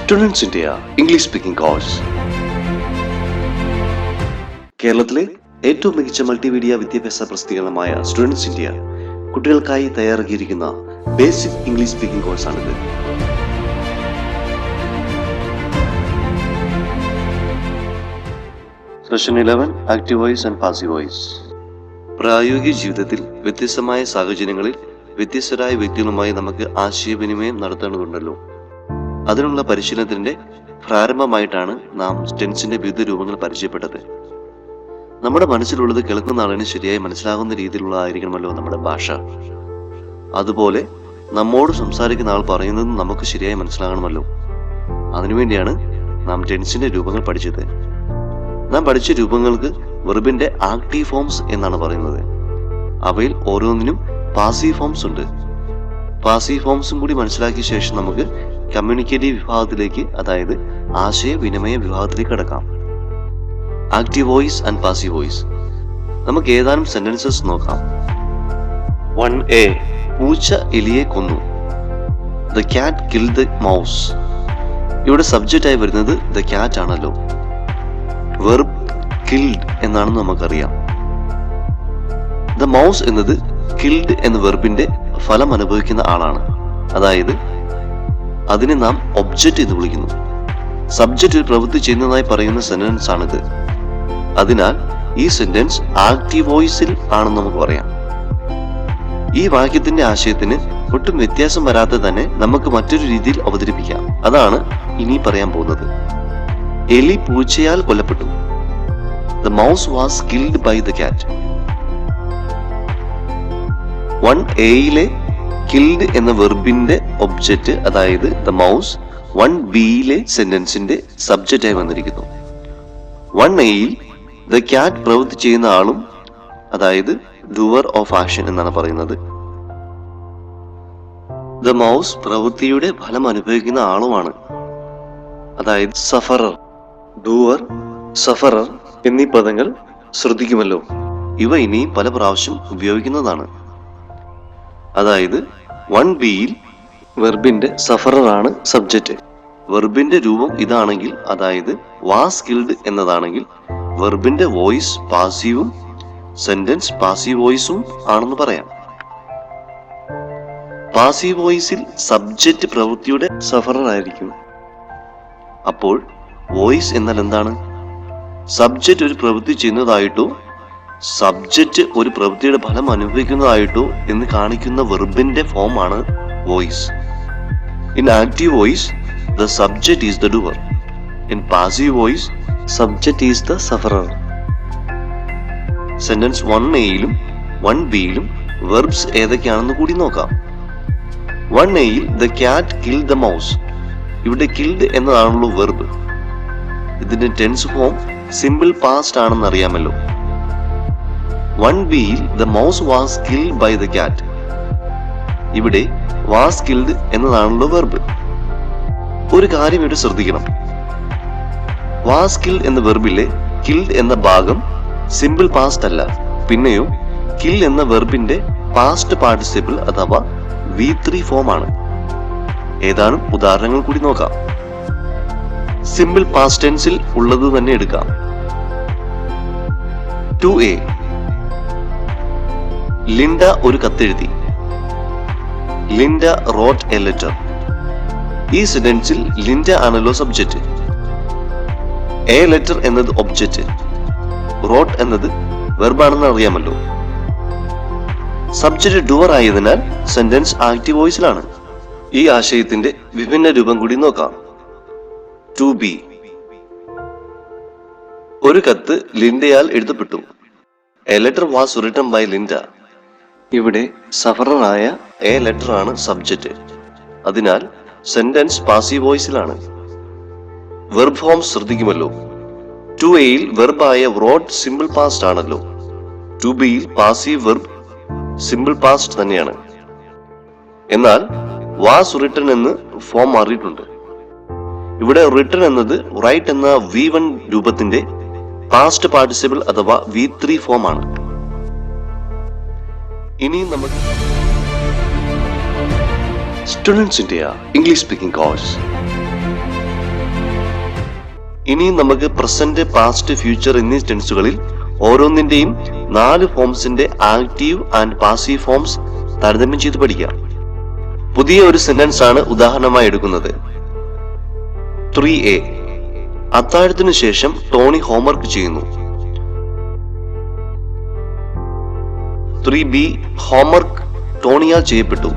Students India English speaking course. കേരളത്തിലെ ഏറ്റവും മികച്ച മൾട്ടിമീഡിയ വിദ്യാഭ്യാസ പ്രസിദ്ധീകരണമായ സ്റ്റുഡൻസ് ഇന്ത്യ കുട്ടികൾക്കായി തയ്യാറാക്കിയിരിക്കുന്ന ബേസിക് ഇംഗ്ലീഷ് സ്പീക്കിംഗ് കോഴ്സാണിത്. Session 11 active voice and passive voice. പ്രായോഗിക ജീവിതത്തിൽ വ്യത്യസ്തമായ സാഹചര്യങ്ങളിൽ വ്യത്യസ്തരായ വ്യക്തികളുമായി നമുക്ക് ആശയവിനിമയം നടത്തേണ്ടതുണ്ടല്ലോ. അതിനുള്ള പരിശീലനത്തിന്റെ പ്രാരംഭമായിട്ടാണ് നാം ടെൻസിന്റെ വിവിധ രൂപങ്ങൾ പരിചയപ്പെട്ടത്. നമ്മുടെ മനസ്സിലുള്ളത് കേൾക്കുന്ന ആളിന് ശരിയായി മനസ്സിലാകുന്ന രീതിയിലുള്ളതായിരിക്കണമല്ലോ നമ്മുടെ ഭാഷ. അതുപോലെ നമ്മോട് സംസാരിക്കുന്ന ആൾ പറയുന്നത് നമുക്ക് ശരിയായി മനസ്സിലാകണമല്ലോ. അതിനുവേണ്ടിയാണ് നാം ടെൻസിന്റെ രൂപങ്ങൾ പഠിച്ചത്. നാം പഠിച്ച രൂപങ്ങൾക്ക് വെർബിന്റെ ആക്റ്റീവ് ഫോംസ് എന്നാണ് പറയുന്നത്. അവയിൽ ഓരോന്നിനും പാസീവ് ഫോംസ് ഉണ്ട്. പാസീവ് ഫോംസും കൂടി മനസ്സിലാക്കിയ ശേഷം നമുക്ക് കമ്മ്യൂണിക്കേറ്റീവ് വിഭാഗത്തിലേക്ക്, അതായത് ആശയവിനിമയ വിഭാഗത്തിലേക്ക് കടക്കാം. Active voice and passive voice. നമുക്ക് ഏതാനും സെന്റൻസസ് നോക്കാം. 1A. പൂച്ച എലിയെ കൊന്നു. The cat killed the mouse. ഇവിടെ സബ്ജക്റ്റ് ആയി വരുന്നത് ദ ക്യാറ്റ് ആണല്ലോ. വെർബ് കിൽഡ് എന്നാണെന്ന് നമുക്കറിയാം. ദ മൗസ് എന്നത് കിൽഡ് എന്ന വെർബിന്റെ ഫലം അനുഭവിക്കുന്ന ആളാണ്. അതായത് അതിനെ നാം ഒബ്ജക്റ്റ് എന്ന് വിളിക്കുന്നു. സബ്ജക്റ്റ് ഒരു പ്രവൃത്തി ചെയ്യുന്നതായി പറയുന്ന സെന്റൻസ് ആണിത്. അതിനാൽ ഈ സെന്റൻസ് ആക്റ്റീവ് വോയിസിൽ ആണെന്ന് നമുക്ക് പറയാം. ഈ വാക്യത്തിന്റെ ആശയത്തിന് ഒട്ടും വ്യത്യാസം വരാതെ തന്നെ നമുക്ക് മറ്റൊരു രീതിയിൽ അവതരിപ്പിക്കാം. അതാണ് ഇനി പറയാൻ പോകുന്നത്. എലി പൂച്ചയാൽ കൊല്ലപ്പെട്ടു. The mouse was killed by the cat. 1A killed എന്ന വെർബിന്റെ ഒബ്ജക്റ്റ്, അതായത് ദ മൗസ് 1B സെന്റൻസിന്റെ സബ്ജക്റ്റ് ആയി വന്നിരിക്കുന്നു. 1A ദ ക്യാറ്റ് പ്രവൃത്തി ചെയ്യുന്ന ആളും, അതായത് ഡൂവർ ഓഫ് ആക്ഷൻ എന്നാണ് പറയുന്നത്. ദ മൗസ് പ്രവൃത്തിയുടെ ഫലം അനുഭവിക്കുന്ന ആളുമാണ്, അതായത് സഫറർ. ഡൂവർ, സഫറർ എന്നീ പദങ്ങൾ ശ്രദ്ധിക്കുമല്ലോ. ഇവ ഇനിയും പല പ്രാവശ്യം ഉപയോഗിക്കുന്നതാണ്. അതായത് 1B വെർബിന്റെ സഫറർ ആണ് സബ്ജക്റ്റ്. വെർബിന്റെ രൂപം ഇതാണെങ്കിൽ, അതായത് വാസ് കിൽഡ് എന്നതാണെങ്കിൽ, വെർബിന്റെ വോയിസ് പാസീവും സെന്റൻസ് പാസീവ് വോയിസും ആണെന്ന് പറയാം. പാസീവ് വോയിസിൽ സബ്ജക്റ്റ് പ്രവൃത്തിയുടെ സഫറർ ആയിരിക്കും. അപ്പോൾ വോയിസ് എന്നാൽ എന്താണ്? സബ്ജക്റ്റ് ഒരു പ്രവൃത്തി ചെയ്യുന്നതായിട്ടോ സബ്ജക്റ്റ് ഒരു പ്രവൃത്തിയുടെ ഫലം അനുഭവിക്കുന്നതായിട്ടോ എന്ന് കാണിക്കുന്ന വെർബിന്റെ ഫോം ആണ് voice. In active voice the subject is the doer. In passive voice subject is the sufferer. Sentence 1A 1B verbs ഏതൊക്കെയാണെന്ന് കൂടി നോക്കാം. 1A the cat killed the mouse. ഇവിടെ കിൽഡ് എന്നതാണല്ലോ വെർബ്. ഇതിന്റെ ടെൻസ് ഫോം സിമ്പിൾ പാസ്റ്റ് ആണെന്ന് അറിയാമല്ലോ. 1B the mouse was killed by the cat. ഇവിടെ was killed എന്നതാണല്ലോ വെർബ്. ഒരു കാര്യം ഇവിടെ ശ്രദ്ധിക്കണം. വാസ് കിൽഡ് എന്ന വെർബിലെ കിൽഡ് എന്ന ഭാഗം സിമ്പിൾ പാസ്റ്റ് അല്ല. പിന്നെയോ കിൽ എന്ന വെർബിന്റെ പാസ്റ്റ് പാർട്ടിസിപ്പിൾ അഥവാ V3 ഫോം ആണ്. ഏതാനും ഉദാഹരണങ്ങൾ കൂടി നോക്കാം. സിമ്പിൾ പാസ്റ്റ് ടെൻസിൽ ഉള്ളത് തന്നെ എടുക്കാം. 2A ലിൻഡ ഒരു കത്തെഴുതി. Linda wrote a letter. ഈ സെന്റൻസിൽ ലിൻഡ ആണല്ലോ സബ്ജക്റ്റ്. എ ലെറ്റർ എന്നത് ഒബ്ജക്റ്റ്. റോട്ട് എന്നത് വെർബാണെന്ന് അറിയാമല്ലോ. സബ്ജക്റ്റ് ഡുവർ ആയതിനാൽ സെന്റൻസ് ആക്റ്റീവ് വോയിസിലാണ്. ഈ ആശയത്തിന്റെ വിഭിന്ന രൂപം കൂടി നോക്കാം. 2B ഒരു കത്ത് ലിൻഡയാൽ എഴുതപ്പെട്ടു. A letter was written by Linda. ഇവിടെ സഫററായ എ ലെറ്റർ ആണ് സബ്ജക്റ്റ്. അതിനാൽ സെന്റൻസ് പാസീവ് വോയിസിലാണ്. വെർബ് ഫോം ശ്രദ്ധിക്കുമല്ലോ. 2A വെർബായ റോട്ട് സിമ്പിൾ പാസ്റ്റ് ആണല്ലോ. 2B passive verb simple past തന്നെയാണ്. എന്നാൽ വാസ് റിട്ടൺ എന്ന് ഫോം മാറിയിട്ടുണ്ട്. ഇവിടെ റിട്ടൺ എന്നത് റൈറ്റ് എന്ന V1 രൂപത്തിന്റെ പാസ്റ്റ് പാർട്ടിസിപ്പിൾ അഥവാ V3 ഫോം ആണ്. ഇനിയും നമുക്ക് students India English speaking course ഇനി നമുക്ക് പ്രസന്റ്, പാസ്റ്റ്, ഫ്യൂച്ചർ എന്നീ ടെൻസുകളിൽ ഓരോന്നിന്റെയും 4 ഫോംസിന്റെ ആക്റ്റീവ് ആൻഡ് പാസീവ് ഫോംസ് താരതമ്യം ചെയ്ത് പഠിക്കാം. പുതിയ ഒരു സെന്റൻസ് ആണ് ഉദാഹരണമായി എടുക്കുന്നത്. 3A. അത്താഴത്തിനു ശേഷം ടോണി ഹോംവർക്ക് ചെയ്യുന്നു. 3B. ഹോംവർക്ക് ടോണിയാൽ ചെയ്യപ്പെട്ടു.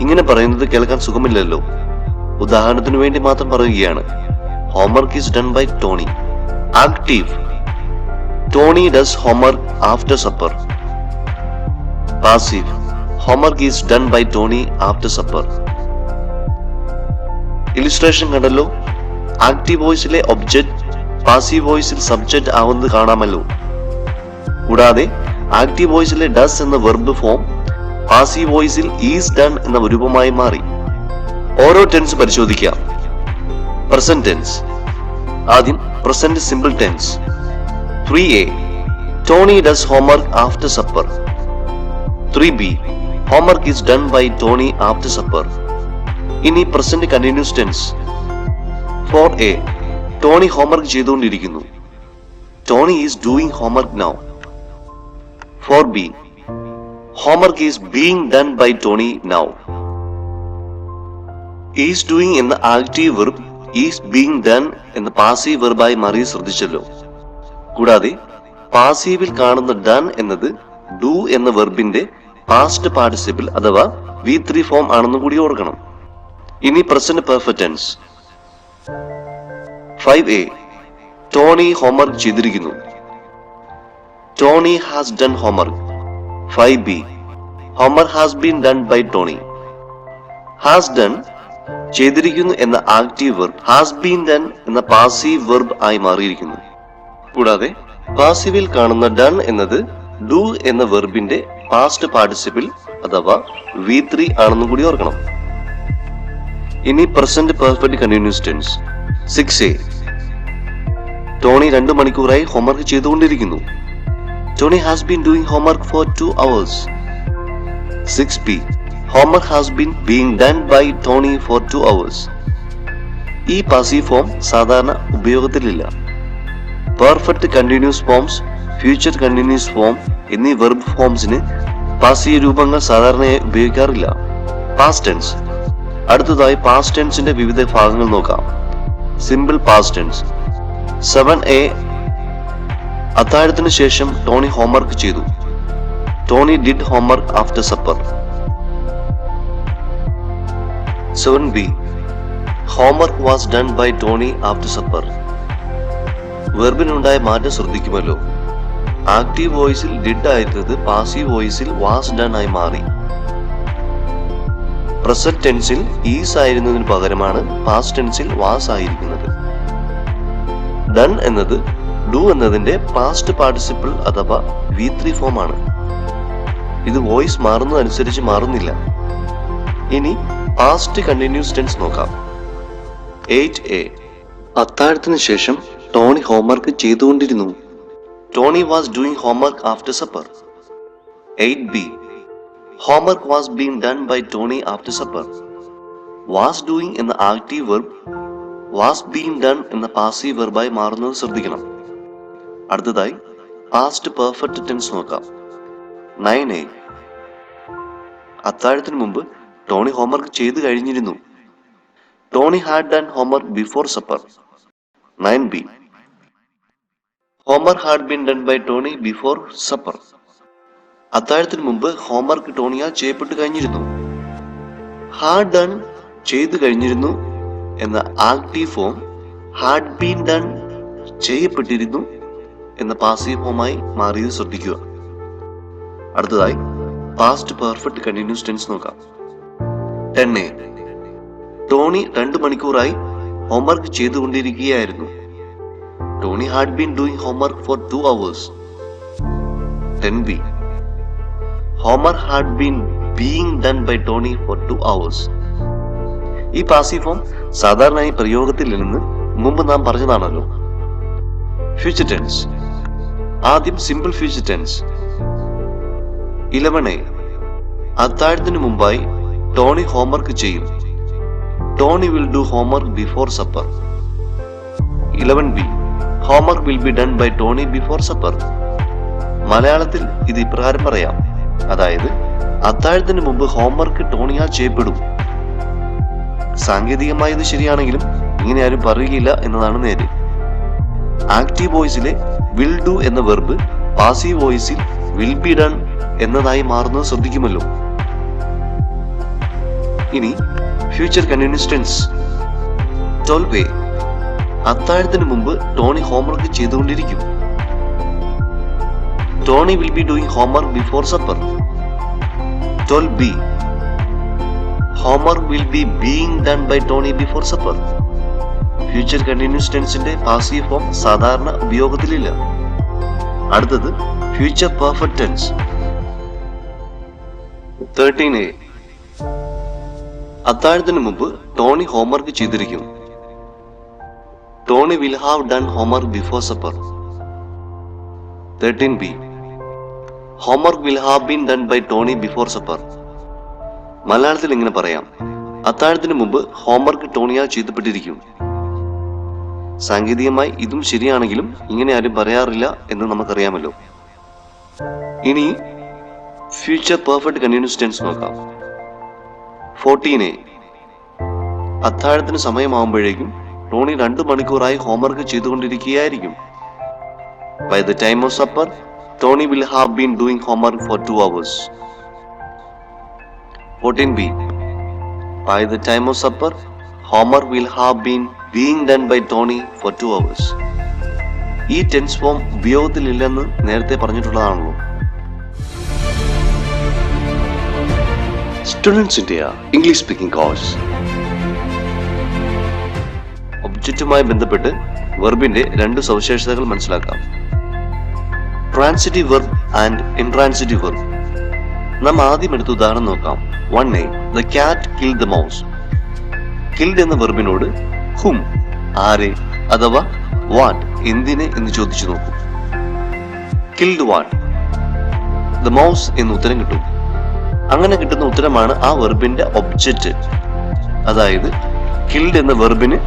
ഇങ്ങനെ പറയുന്നത് കേൾക്കാൻ സുഖമില്ലല്ലോ. ഉദാഹരണത്തിനു വേണ്ടി മാത്രം പറയുകയാണ്. Homework is done by Tony. Active. Tony does homework after supper. Passive. Homework is done by Tony after supper. Illustration കണ്ടല്ലോ. ആക്റ്റീവ് വോയിസിലെ ഒബ്ജക്റ്റ് പാസീവ് വോയിസിൽ സബ്ജക്റ്റ് ആവുന്നത് കാണാമല്ലോ. കൂടാതെ ആക്റ്റീവ് വോയിസിലെ ഡസ് എന്ന വെർബ് ഫോം പാസീവ് വോയിസിൽ ഈസ് ഡൺ എന്ന രൂപമായി മാറി. ഓരോ ടെൻസ് പരിശോധിക്കാം. Present tense. ആദ്യം present simple tense. 3A. Tony does homework after supper. 3B. Homework is done by Tony after supper. ഇനി present continuous tense. 4A. Tony homework ചെയ്തുകൊണ്ടിരിക്കുന്നു. Tony is doing homework now. 4B. Homework is being done by Tony now. Is doing എന്ന active verb is being done എന്ന passive വെർബായി മാറി ശ്രദ്ധിച്ചല്ലോ. കൂടാതെ പാസീവിൽ കാണുന്ന done എന്നത് ഡു എന്ന വെർബിന്റെ പാസ്റ്റ് പാർട്ടിസിപ്പിൾ അഥവാ V3 ഫോം ആണെന്ന് കൂടി ഓർക്കണം. ഇനി present perfect tense. 5A. Tony homework ചെയ്തിരിക്കുന്നു. Tony has done homework. 5B. Homework has been done by Tony. Has done ചെയ്തിരിക്കുന്നു എന്ന active verb has been done എന്ന പാസീവ് വെർബ് ആയി മാറിയിരിക്കുന്നു. കൂടാതെ പാസീവിൽ കാണുന്ന ഡൺ എന്നത് ഡു എന്ന വെർബിന്റെ പാസ്റ്റ് പാർട്ടിസിപ്പിൾ അഥവാ V3 ആണെന്നും കൂടി ഓർക്കണം. ഇനി present perfect continuous tense. 6A. Tony 2 മണിക്കൂറായി ഹോംവർക്ക് ചെയ്തുകൊണ്ടിരിക്കുന്നു. Tony has been doing homework for 2 hours. 6B. Homework has been being done by Tony for 2 hours. ഈ പാസീവ് ഫോം സാധാരണ ഉപയോഗത്തിലില്ല. Perfect continuous forms, future continuous form എന്നീ verb ഫോംസിന് passive രൂപങ്ങൾ സാധാരണയായി ഉപയോഗിക്കാറില്ല. Past tense. അടുത്തതായി പാസ്റ്റ് ടെൻസിന്റെ വിവിധ ഭാഗങ്ങൾ നോക്കാം. Simple past tense. 7A. അത്താഴത്തിനു ശേഷം ടോണി ഹോംവർക്ക് ചെയ്തു. Tony did homework after supper. 7B. Homework was done by Tony after supper. വെർബിനുണ്ടായ മാറ്റം ശ്രദ്ധിക്കുമല്ലോ. ആക്റ്റീവ് വോയിസിൽ ഡിഡ് ആയിരുന്നത് പാസീവ് വോയിസിൽ വാസ് ഡൺ ആയി മാറി. പ്രസന്റ് ടെൻസിൽ ഈസ് ആയിരുന്നതിന് പകരമാണ് പാസ്റ്റ് ടെൻസിൽ വാസ് ആയിരിക്കുന്നത്. ഡൺ എന്നത് ഡു എന്നതിന്റെ പാസ്റ്റ് പാർട്ടിസിപ്പിൾ അഥവാ V3 ഫോം ആണ്. ഇത് വോയിസ് മാറുന്നതനുസരിച്ച് മാറുന്നില്ല. ഇനി പാസ്റ്റ് കണ്ടിന്യൂസ് ടെൻസ് നോക്കാം. 8A. അത്താഴത്തിന് ശേഷം ടോണി ഹോംവർക്ക് ചെയ്തുകൊണ്ടിരുന്നു. Tony was doing homework after supper. 8B. Homework was being done by Tony after supper. Was doing എന്ന active verb was being done എന്ന പാസീവ് വെർബായി മാറുന്നത് ശ്രദ്ധിക്കണം. അടുത്തതായി പാസ്റ്റ് പെർഫെക്റ്റ് ടെൻസ് നോക്കാം. 9A. അത്താഴത്തിന് മുമ്പ് ടോണി ഹോംവർക്ക് ചെയ്തു കഴിഞ്ഞിരുന്നു. Tony had done homework before supper. 9B. Homework had been done by Tony before supper. അത്താഴത്തിന് മുമ്പ് ഹോംവർക്ക് ടോണിയാൽ ചെയ്യപ്പെട്ടു കഴിഞ്ഞിരുന്നു. ഹാഡ് ഡൺ ചെയ്തു കഴിഞ്ഞിരുന്നു എന്ന active form had been done ചെയ്യപ്പെട്ടിരുന്നു എന്ന പാസീവ് ഫോമായി മാറിയത് ശ്രദ്ധിക്കുക. അടുത്തതായി പാസ്റ്റ് പെർഫെക്റ്റ് കണ്ടിന്യൂസ് ടെൻസ് നോക്കാം. 10A. ടോണി 2 മണിക്കൂറായി ഹോംവർക്ക് ചെയ്തുകൊണ്ടിരിക്കുകയായിരുന്നു. Tony had been doing homework for 2 hours. 10B. Homework had been being done by Tony for 2 hours. ഈ പാസീവ് ഫോം സാധാരണയായി പ്രയോഗത്തിൽ നിന്ന് മുമ്പ് നാം പറഞ്ഞതാണല്ലോ. Future tense. ആദ്യം സിമ്പിൾ ഫ്യൂച്ചർ ടെൻസ്. 11A. അത്താഴത്തിന് മുമ്പായി ടോണി ഹോംവർക്ക് ചെയ്യും. Tony will do homework before supper. 11b. Homework will be done by Tony before supper. മലയാളത്തിൽ ഇത് ഇപ്രകാരം പറയാം, അതായത് അത്താഴത്തിന് മുമ്പ് ഹോംവർക്ക് ടോണിയാൽ ചെയ്യപ്പെടും. സാങ്കേതികമായി ഇത് ശരിയാണെങ്കിലും ഇങ്ങനെ ആരും പറയുകയില്ല എന്നതാണ് നേര്. ആക്റ്റീവ് വോയിസിലെ വിൽ ഡു എന്ന വെർബ് പാസീവ് വോയിസിൽ വിൽ ബി ഡൺ എന്നതായി മാറുന്നത് ശ്രദ്ധിക്കുമല്ലോ. ഇനി ഫ്യൂച്ചർ കണ്ടിന്യൂസ് ടെൻസ്. 12a. അത്താഴത്തിന് മുമ്പ് ടോണി ഹോംവർക്ക് ചെയ്തുകൊണ്ടിരിക്കും. Tony will be doing homework before supper. 12b. Homework will be being done by Tony before supper. Future continuous ടെൻസിന്റെ പാസീവ് ഫോം സാധാരണ ഉപയോഗത്തിലില്ല. അടുത്തത് ഫ്യൂച്ചർ പെർഫെക്റ്റ് ടെൻസ്. 13a. അത്താഴത്തിന് മുമ്പ് Tony homework ചെയ്തിരിക്കും. Tony will have done homework before supper. 13b. Homework will have been done by Tony before supper. മലയാളത്തിൽ ഇങ്ങനെ പറയാം, അത്താഴത്തിന് മുമ്പ് ഹോംവർക്ക് ടോണിയാൽ ചെയ്തപ്പെട്ടിരിക്കും. സാങ്കേതികമായി ഇതും ശരിയാണെങ്കിലും ഇങ്ങനെ ആരും പറയാറില്ല എന്ന് നമുക്കറിയാമല്ലോ. ഇനി ഫ്യൂച്ചർ പെർഫെക്റ്റ് കണ്ടിന്യൂസ് ടെൻസ് നോക്കാം. 14a. അത്താഴത്തിന് സമയമാകുമ്പോഴേക്കും ടോണി 2 മണിക്കൂറായി homework ചെയ്തുകൊണ്ടിരിക്കുകയായിരിക്കും. By the time of supper, Tony will have been doing homework for 2 hours. 14b. By the time of supper, homework will have been being done by Tony for 2 hours. ഈ tense form ഉപയോഗത്തിലില്ലെന്ന് നേരത്തെ പറഞ്ഞിട്ടുള്ളതാണല്ലോ. Students India English speaking course. ഒബ്ജക്റ്റുമായി ബന്ധപ്പെട്ട് വെർബിന്റെ 2 സവിശേഷതകൾ മനസ്സിലാക്കാം. Transitive verb and intransitive verb. നാം ആദ്യം എടുത്ത ഉദാഹരണം നോക്കാം. 1a. The cat killed the mouse. Killed എന്ന വെർബിനോട് whom, ആരെ അഥവാ what, എന്തിനെ എന്ന് ചോദിച്ചു നോക്കും. Killed what? The mouse എന്ന് ഉത്തരം കിട്ടും. അങ്ങനെ കിട്ടുന്ന ഉത്തരമാണ് ആ വെർബിന്റെ ഒബ്ജക്റ്റ്. അതായത് killed എന്ന വെർബിന്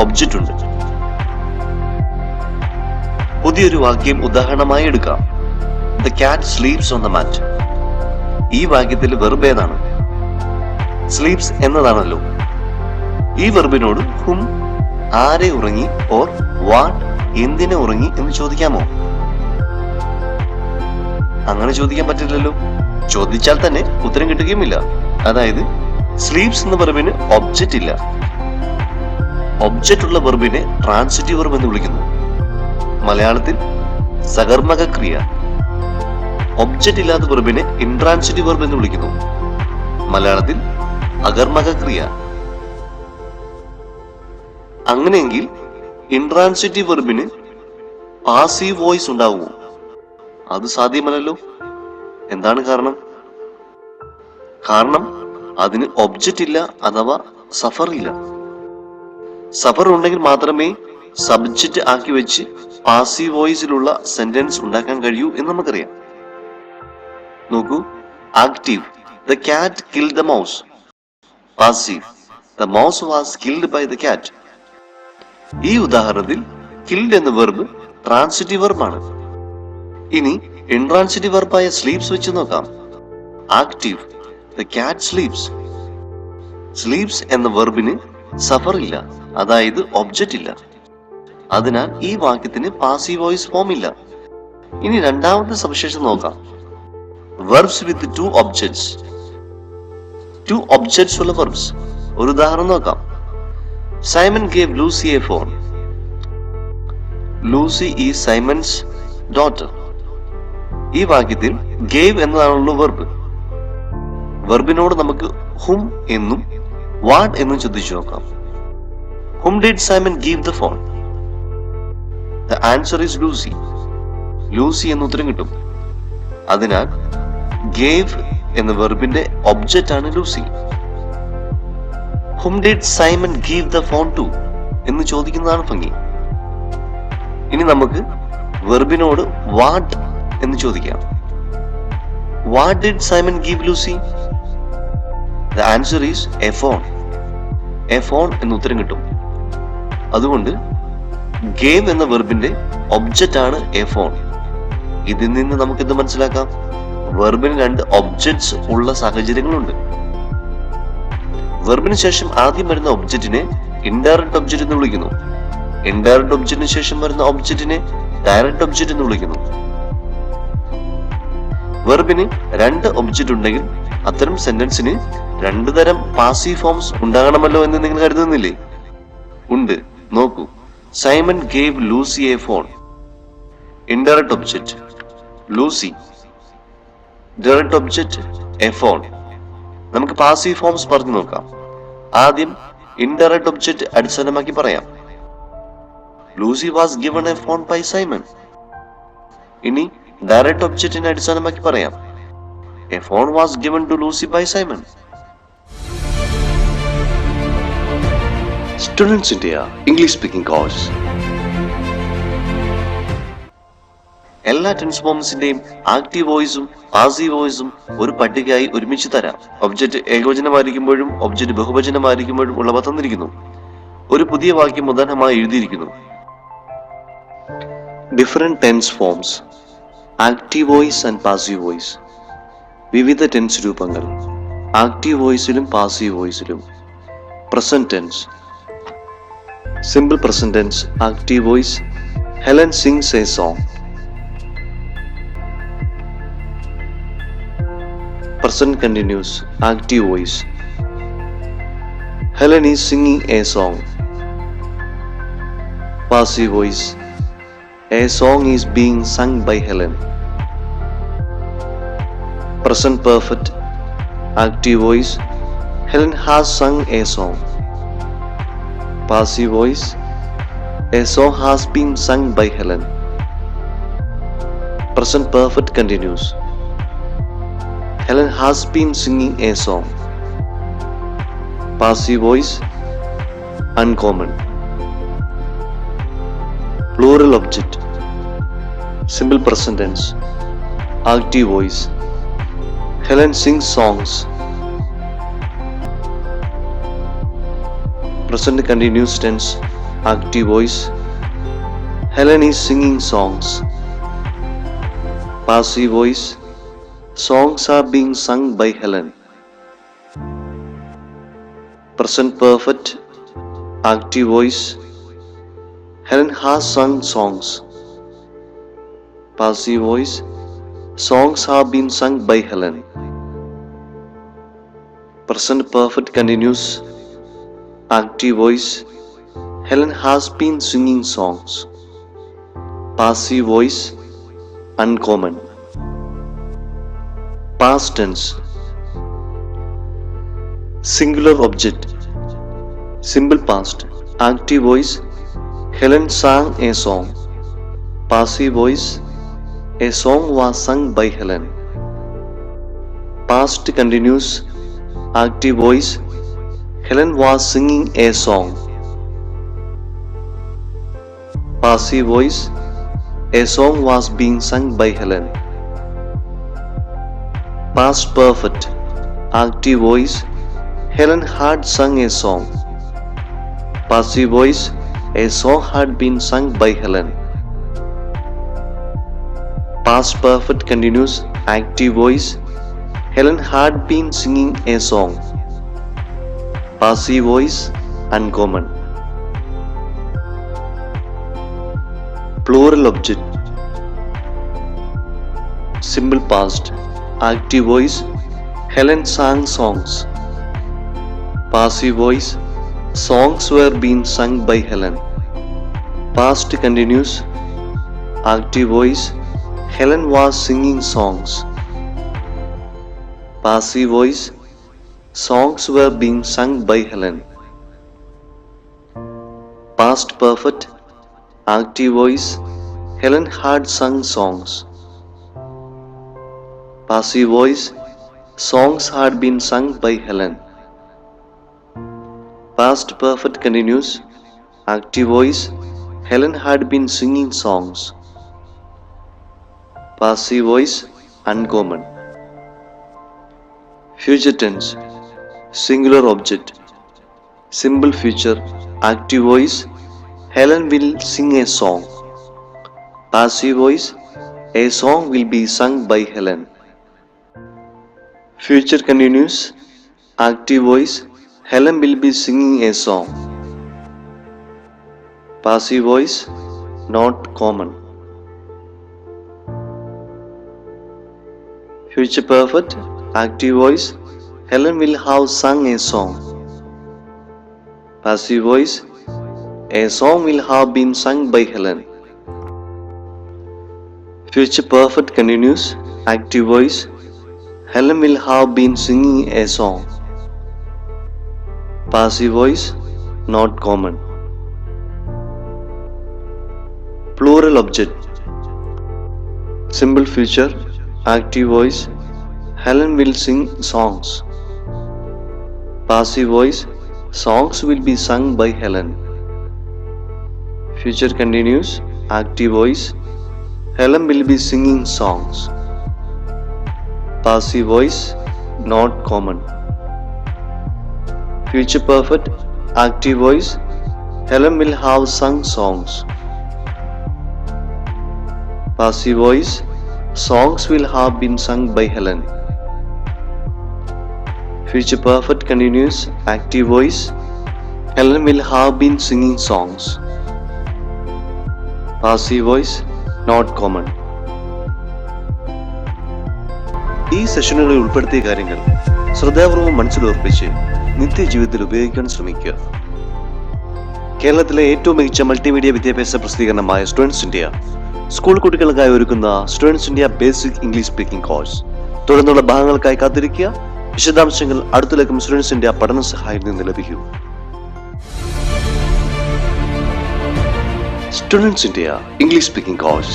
ഒബ്ജക്റ്റ് ഉണ്ട്. പുതിയൊരു വാക്യം ഉദാഹരണമായി എടുക്കാം. The cat sleeps on the mat. ഈ വാക്യത്തിൽ വെർബ് ഏതാണ്? സ്ലീപ്സ് എന്നതാണല്ലോ. ഈ വെർബിനോട് ഹും, ആരെ ഉറങ്ങി, ഓർ വാട്ട്, എന്തിനെ ഉറങ്ങി എന്ന് ചോദിക്കാമോ? അങ്ങനെ ചോദിക്കാൻ പറ്റില്ലല്ലോ. ചോദിച്ചാൽ തന്നെ ഉത്തരം കിട്ടുകയുമില്ല. അതായത് സ്ലീപ്സ് എന്ന വെർബിന് ഒബ്ജക്റ്റ് ഇല്ല. ഒബ്ജക്റ്റ് ഉള്ള വെർബിനെ ട്രാൻസിറ്റീവ് വെർബ് എന്ന് വിളിക്കുന്നു. മലയാളത്തിൽ സകർമ്മക ക്രിയ. ഒബ്ജക്റ്റ് ഇല്ലാത്ത വെർബിനെ ഇൻട്രാൻസിറ്റീവ് വെർബ് എന്ന് വിളിക്കുന്നു. മലയാളത്തിൽ അകർമ്മക ക്രിയ. അങ്ങനെയെങ്കിൽ ഇൻട്രാൻസിറ്റീവ് വെർബിന് പാസീവ് വോയിസ് ഉണ്ടാവുമോ? അത് സാധ്യമല്ലല്ലോ. എന്താണ് കാരണം? കാരണം അതിന് ഒബ്ജക്റ്റ് ഇല്ല, അഥവാ സഫർ ഇല്ല. സഫർ ഉണ്ടെങ്കിൽ മാത്രമേ സബ്ജക്റ്റ് ആക്കി വെച്ച് പാസീവ് വോയിസിലുള്ള സെന്റൻസ് ഉണ്ടാക്കാൻ കഴിയൂ എന്ന് നമുക്കറിയാം. നോക്കൂ, active the cat killed the mouse. Passive the mouse was killed by the cat. ഈ ഉദാഹരണത്തിൽ killed എന്ന വെർബ് ട്രാൻസിറ്റീവ് വെർബാണ്. ഇനി ഇൻട്രാൻസിറ്റീവ് വെർബായ സ്ലീപ്സ് വെച്ച് നോക്കാം. Active the cat sleeps. Sleeps എന്ന വെർബിന് സഫർ ഇല്ല, അതായത് ഒബ്ജക്റ്റ് ഇല്ല. അതിനാൽ ഈ വാക്യത്തിന് പാസീവ് വോയിസ് ഫോം ഇല്ല. ഇനി രണ്ടാമത്തെ സവിശേഷത നോക്കാം. verbs with 2 objects. 2 objects ഉള്ള verbs. ഒരു ഉദാഹരണം നോക്കാം. Simon gave Lucy a phone. Lucy is Simon's daughter. ഈ വാക്യത്തിൽ gave എന്നതാണുള്ള വെർബ്. വെർബിനോട് നമുക്ക് whom എന്നും what എന്നും ചോദിച്ചു നോക്കാം. Whom did Simon give the phone? The answer is Lucy. Lucy എന്ന് ഉത്തരം കിട്ടും. അതിനാൽ gave എന്ന വെർബിന്റെ ഒബ്ജക്റ്റ് ആണ് Lucy. Whom did Simon give the phone to എന്ന് ചോദിക്കുന്നതാണ് ഭംഗി. ഇനി നമുക്ക് വെർബിനോട് what എന്ന് ചോദിക്കാം. What did Simon give Lucy? The answer is a phone. A phone എന്ന് ഉത്തരം കിട്ടും. അതുകൊണ്ട് ഗെയിം എന്ന വെർബിന്റെ ഒബ്ജക്റ്റ് ആണ് എ ഫോൺ. ഇതിൽ നിന്ന് നമുക്ക് എന്ത് മനസ്സിലാക്കാം? വെർബിന് രണ്ട് ഒബ്ജക്ട്സ് ഉള്ള സാഹചര്യങ്ങളുണ്ട്. വെർബിന് ശേഷം ആദ്യം വരുന്ന ഒബ്ജക്റ്റിനെ ഇൻഡയറക്റ്റ് ഒബ്ജക്റ്റ് എന്ന് വിളിക്കുന്നു. ഇൻഡയറക്റ്റ് ഒബ്ജക്റ്റിന് ശേഷം വരുന്ന ഒബ്ജക്റ്റിനെ ഡയറക്റ്റ് ഒബ്ജക്റ്റ് എന്ന് വിളിക്കുന്നു. വെർബിന് രണ്ട് ഒബ്ജക്റ്റ് ഉണ്ടെങ്കിൽ അത്തരം സെന്റൻസിന് രണ്ടു തരം പാസീവ് ഫോംസ് ഉണ്ടാകണമല്ലോ എന്ന് നിങ്ങൾ കരുതുന്നില്ലേ? ഉണ്ട്. നോക്കൂ. Simon gave Lucy a phone. Indirect object Lucy, direct object a phone. നമുക്ക് പാസീവ് ഫോംസ് പറഞ്ഞു നോക്കാം. ആദ്യം ഇൻഡയറക്റ്റ് ഒബ്ജക്റ്റ് അടിസ്ഥാനമാക്കി പറയാം. Lucy was given a phone by Simon. ഇനി ഡയറക്റ്റ് ഒബ്ജക്റ്റിനെ അടിസ്ഥാനമാക്കി പറയാം. A phone was given to Lucy by Simon. Students India English speaking course. എല്ലാ ടെൻസ് ഫോംസിന്റെയും ആക്റ്റീവ് വോയിസും പാസീവ് വോയിസും ഒരു പട്ടികയായി ഒരുമിച്ച് തരാം. ഒബ്ജക്റ്റ് ഏകവചനമായിരിക്കുമ്പോഴും ഒബ്ജക്റ്റ് ബഹുവചനമായിരിക്കുമ്പോഴും ഉള്ളവ തന്നിരിക്കുന്നു. ഒരു പുതിയ വാക്യം ഉദാഹരണമായി എഴുതിയിരിക്കുന്നു. Different tense forms, active voice and passive voice. വിവിധ ടെൻസ് രൂപങ്ങൾ ആക്റ്റീവ് വോയിസിലും പാസീവ് വോയിസിലും. Present tense, simple present tense, active voice. Helen sings a song. Present continuous, active voice. Helen is singing a song. Passive voice. A song is being sung by Helen. Present perfect, active voice. Helen has sung a song. Passive voice. A song has been sung by Helen. Present perfect continuous. Helen has been singing a song. Passive voice, uncommon. Plural object, simple present tense, active voice. Helen sings songs. Present continuous tense, active voice. Helen is singing songs. Passive voice, songs are being sung by Helen. Present perfect, active voice. Helen has sung songs. Passive voice, songs have been sung by Helen. Present perfect continuous, active voice. Helen has been singing songs. Passive voice, uncommon. Past tense, singular object, simple past, active voice. Helen sang a song. Passive voice, a song was sung by Helen. Past continuous, active voice. Helen was singing a song. Passive voice, a song was being sung by Helen. Past perfect, active voice. Helen had sung a song. Passive voice, a song had been sung by Helen. Past perfect continuous, active voice. Helen had been singing a song. Passive voice, uncommon. Plural object, simple past, active voice. Helen sang songs. Passive voice, songs were being sung by Helen. Past continuous, active voice. Helen was singing songs. Passive voice, songs were being sung by Helen. Past perfect, active voice. Helen had sung songs. Passive voice, songs had been sung by Helen. Past perfect continuous, active voice. Helen had been singing songs. Passive voice, uncommon. Future tense, singular object, simple future, active voice. Helen will sing a song. Passive voice, a song will be sung by Helen. Future continuous. Active voice, Helen will be singing a song. Passive voice, not common. Future perfect. Active voice, Helen will have sung a song. Passive voice, a song will have been sung by Helen. Future perfect continuous. Active voice, Helen will have been singing a song. Passive voice, not common. Plural object. Simple future. Active voice, Helen will sing songs. Passive voice, songs will be sung by Helen. Future continuous. Active voice, Helen will be singing songs. Passive voice, not common. Future perfect. Active voice, Helen will have sung songs. Passive voice, songs will have been sung by Helen. Future perfect continuous. Active voice, Helen will have been singing songs. Passive voice, not common. ഈ സെഷനുകളിൽ ഉൾപ്പെടുത്തിയ കാര്യങ്ങൾ ശ്രദ്ധാപൂർവം മനസ്സിലുറപ്പിച്ച് നിത്യജീവിതത്തിൽ ഉപയോഗിക്കാൻ ശ്രമിക്കുക. കേരളത്തിലെ ഏറ്റവും മികച്ച മൾട്ടിമീഡിയ വിദ്യാഭ്യാസ പ്രസിദ്ധീകരണമായ സ്റ്റുഡൻസ് ഇന്ത്യ സ്കൂൾ കുട്ടികൾക്കായി ഒരുക്കുന്ന students India basic English speaking course തുടർന്നുള്ള ഭാഗങ്ങൾക്കായി കാത്തിരിക്കുക. വിശദാംശങ്ങൾ അടുത്ത ലക്കം സ്റ്റുഡൻസ് ഇന്ത്യ പഠന സഹായത്തിൽ നിന്ന് ലഭിക്കും. Students India English speaking course